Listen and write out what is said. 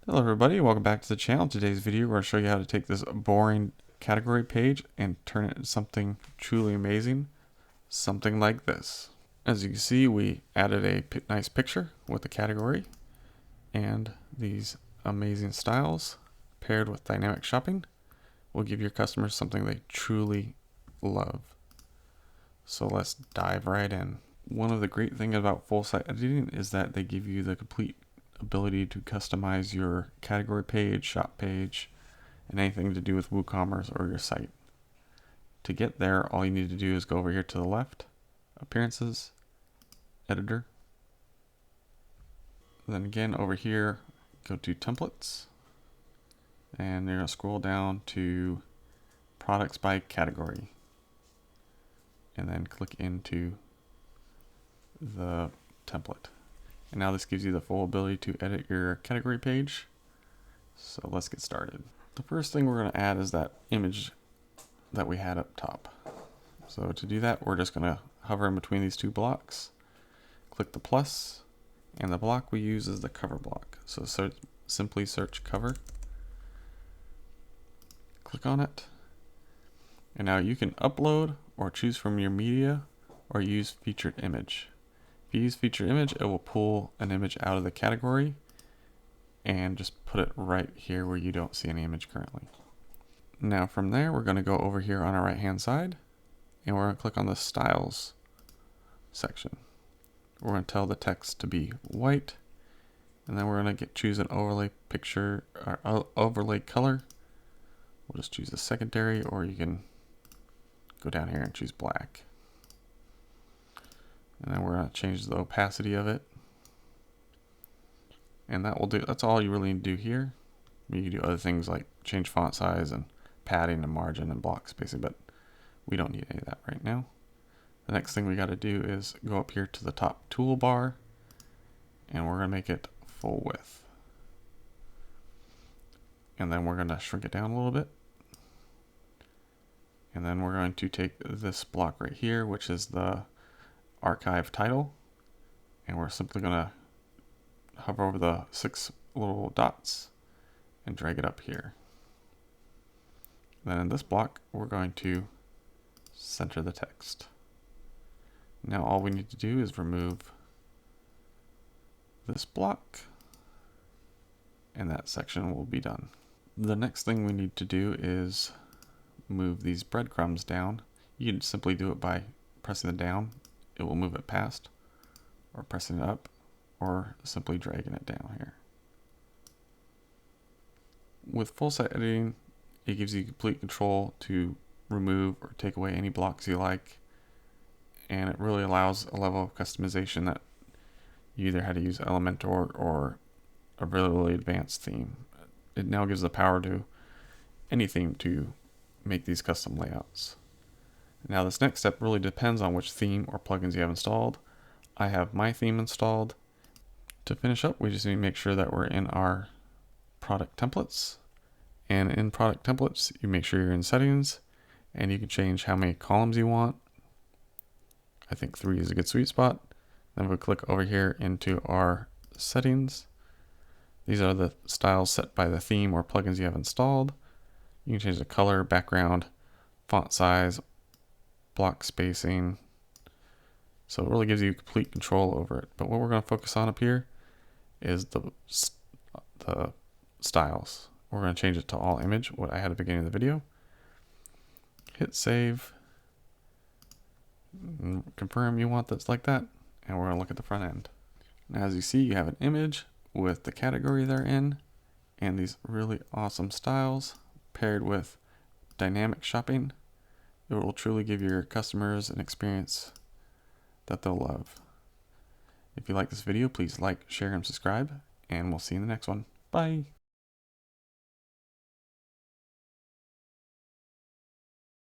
Hello everybody, welcome back to the channel. In today's video we're going to show you how to take this boring category page and turn it into something truly amazing, something like this. As you can see, we added a nice picture with the category and these amazing styles paired with dynamic shopping will give your customers something they truly love. So let's dive right in. One of the great things about full site editing is that they give you the complete ability to customize your category page, shop page, and anything to do with Woocommerce or your site. To get there, all you need to do is go over here to the left, Appearances, Editor. Then again over here, go to Templates, and you're going to scroll down to Products by Category, and then click into the template. And now this gives you the full ability to edit your category page. So let's get started. The first thing we're going to add is that image that we had up top. So to do that, we're just going to hover in between these two blocks, click the plus, and the block we use is the cover block. So simply search cover, click on it, and now you can upload or choose from your media or use featured image. If you use featured image, it will pull an image out of the category and just put it right here where you don't see any image currently. Now from there, we're going to go over here on our right hand side and we're going to click on the styles section. We're going to tell the text to be white, and then we're going to choose an overlay picture or overlay color. We'll just choose the secondary, or you can go down here and choose black. And then we're going to change the opacity of it. And that will do, that's all you really need to do here. You can do other things like change font size and padding and margin and block spacing, but we don't need any of that right now. The next thing we got to do is go up here to the top toolbar, and we're going to make it full width. And then we're going to shrink it down a little bit. And then we're going to take this block right here, which is the archive title, and we're simply going to hover over the 6 little dots and drag it up here. Then in this block, we're going to center the text. Now all we need to do is remove this block, and that section will be done. The next thing we need to do is move these breadcrumbs down. You can simply do it by pressing it down. It will move it past, or pressing it up, or simply dragging it down here. With full site editing, it gives you complete control to remove or take away any blocks you like, and it really allows a level of customization that you either had to use Elementor or a really advanced theme. It now gives the power to any theme to make these custom layouts. Now this next step really depends on which theme or plugins you have installed. I have my theme installed. To finish up, we just need to make sure that we're in our product templates. And in product templates, you make sure you're in settings, and you can change how many columns you want. I think 3 is a good sweet spot. Then we'll click over here into our settings. These are the styles set by the theme or plugins you have installed. You can change the color, background, font size, block spacing. So it really gives you complete control over it. But what we're going to focus on up here is the styles. We're going to change it to all image, what I had at the beginning of the video. Hit save. And confirm you want this like that. And we're going to look at the front end. Now as you see, you have an image with the category they're in and these really awesome styles paired with dynamic shopping. It will truly give your customers an experience that they'll love. If you like this video, please like, share, and subscribe, and we'll see you in the next one. Bye!